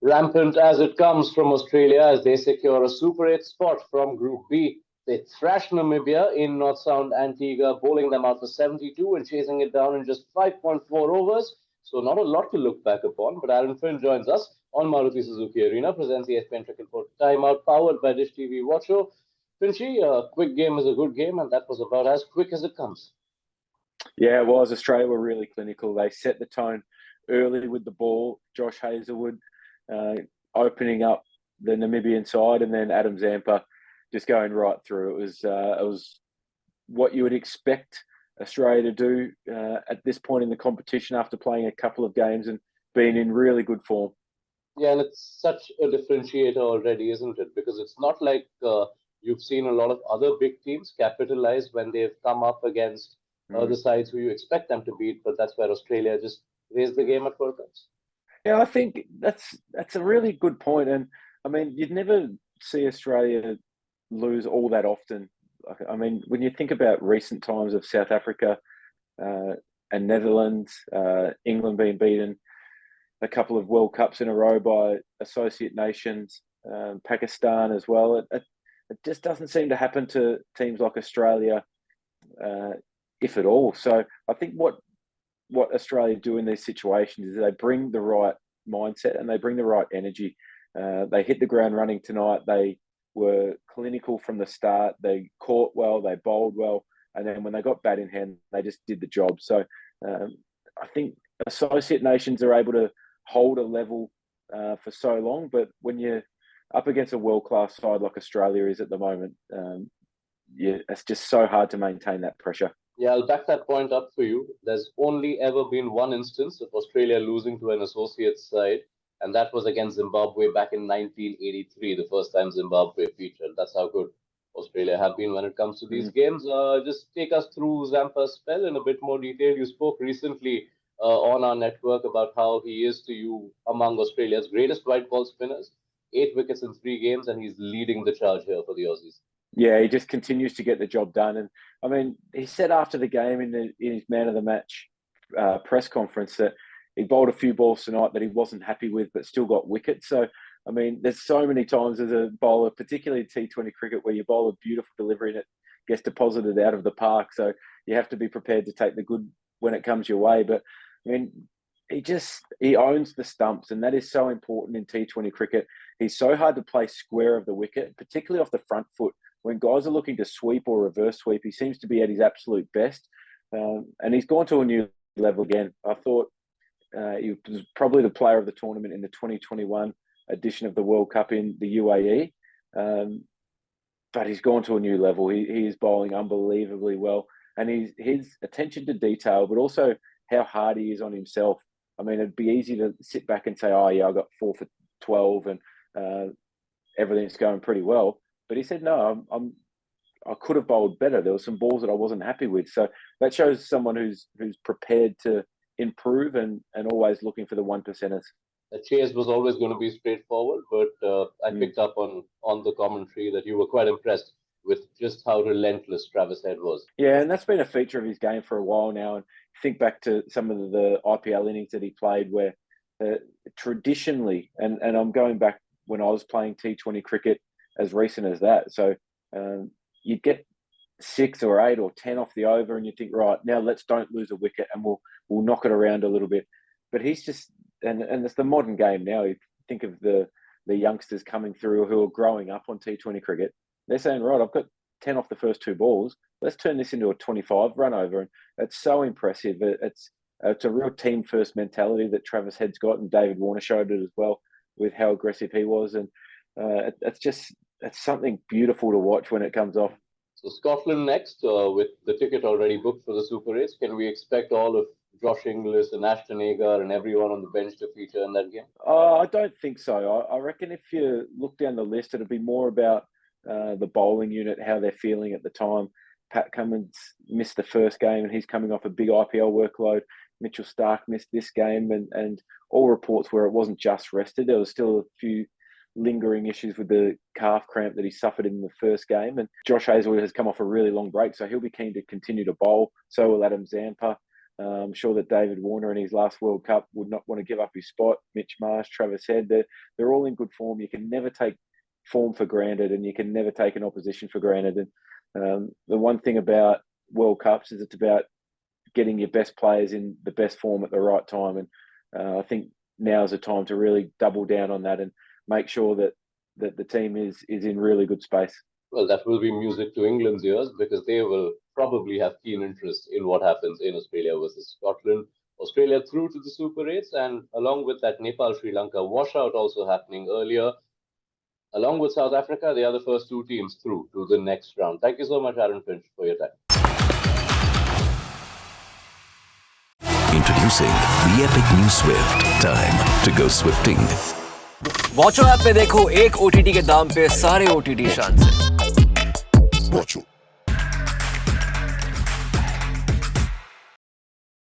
Rampant as it comes from Australia as they secure a Super 8 spot from Group B. They thrashed Namibia in North Sound Antigua, bowling them out for 72 and chasing it down in just 5.4 overs. So not a lot to look back upon, but Aaron Finch joins us on Maruti Suzuki Arena, presents the ESPN Cricket for Timeout, powered by Dish TV Watch Show. Finchy, a quick game is a good game, and that was about as quick as it comes. Yeah, it was. Australia were really clinical. They set the tone early with the ball. Josh Hazlewood opening up the Namibian side, and then Adam Zampa just going right through. It was what you would expect Australia to do at this point in the competition after playing a couple of games and being in really good form. Yeah, and it's such a differentiator already, isn't it? Because it's not like you've seen a lot of other big teams capitalize when they've come up against the sides who you expect them to beat, but that's where Australia just raised the game at World Cups. Yeah, I think that's a really good point. And I mean, you'd never see Australia lose all that often. I mean, when you think about recent times of South Africa and Netherlands, England being beaten a couple of World Cups in a row by associate nations, Pakistan as well, it just doesn't seem to happen to teams like Australia, if at all. So I think what Australia do in these situations is they bring the right mindset and they bring the right energy. They hit the ground running tonight. They were clinical from the start. They caught well, they bowled well, and then when they got bat in hand, they just did the job. So I think associate nations are able to hold a level for so long, but when you're up against a world-class side like Australia is at the moment, it's just so hard to maintain that pressure. Yeah, I'll back that point up for you. There's only ever been one instance of Australia losing to an associate side, and that was against Zimbabwe back in 1983, the first time Zimbabwe featured. That's how good Australia have been when it comes to these games. Just take us through Zampa's spell in a bit more detail. You spoke recently on our network about how he is to you among Australia's greatest white ball spinners. 8 wickets in 3 games, and he's leading the charge here for the Aussies. Yeah, he just continues to get the job done. And I mean, he said after the game in his man of the match press conference that he bowled a few balls tonight that he wasn't happy with, but still got wickets. So, I mean, there's so many times as a bowler, particularly T20 cricket, where you bowl a beautiful delivery and it gets deposited out of the park. So you have to be prepared to take the good when it comes your way. But I mean, he owns the stumps, and that is so important in T20 cricket. He's so hard to play square of the wicket, particularly off the front foot. When guys are looking to sweep or reverse sweep, he seems to be at his absolute best. And he's gone to a new level again. I thought he was probably the player of the tournament in the 2021 edition of the World Cup in the UAE. But he's gone to a new level. He is bowling unbelievably well. And his attention to detail, but also how hard he is on himself. I mean, it'd be easy to sit back and say, oh, yeah, I got 4 for 12 and everything's going pretty well. But he said, no, I could have bowled better. There were some balls that I wasn't happy with. So that shows someone who's prepared to improve and always looking for the 1%ers. The chase was always going to be straightforward, but I picked up on the commentary that you were quite impressed with just how relentless Travis Head was. Yeah, and that's been a feature of his game for a while now. And think back to some of the IPL innings that he played where traditionally, and I'm going back when I was playing T20 cricket as recent as that. So you'd get 6 or 8 or 10 off the over and you think, right, now don't lose a wicket and we'll knock it around a little bit. But he's just, and it's the modern game now. You think of the youngsters coming through who are growing up on T20 cricket. They're saying, right, I've got 10 off the first 2 balls. Let's turn this into a 25 run over. And it's so impressive. It's a real team first mentality that Travis Head's got, and David Warner showed it as well with how aggressive he was. And it's something beautiful to watch when it comes off. So Scotland next, with the ticket already booked for the Super 8s. Can we expect all of Josh Inglis and Ashton Agar and everyone on the bench to feature in that game? I don't think so. I reckon if you look down the list, it'll be more about the bowling unit, how they're feeling at the time. Pat Cummins missed the first game and he's coming off a big IPL workload. Mitchell Starc missed this game, and all reports where it wasn't just rested. There was still a few lingering issues with the calf cramp that he suffered in the first game. And Josh Hazlewood has come off a really long break, so he'll be keen to continue to bowl. So will Adam Zampa. I'm sure that David Warner in his last World Cup would not want to give up his spot. Mitch Marsh, Travis Head, they're all in good form. You can never take form for granted, and you can never take an opposition for granted. And the one thing about World Cups is it's about getting your best players in the best form at the right time. And I think now's the time to really double down on that and make sure that the team is in really good space. Well, that will be music to England's ears because they will probably have keen interest in what happens in Australia versus Scotland. Australia through to the Super 8s, and along with that, Nepal-Sri Lanka washout also happening earlier. Along with South Africa, they are the first two teams through to the next round. Thank you so much, Aaron Finch, for your time. Introducing the epic new Swift. Time to go swifting. Watcho app पे देखो एक OTT के दाम पे सारे OTT शान से। Watch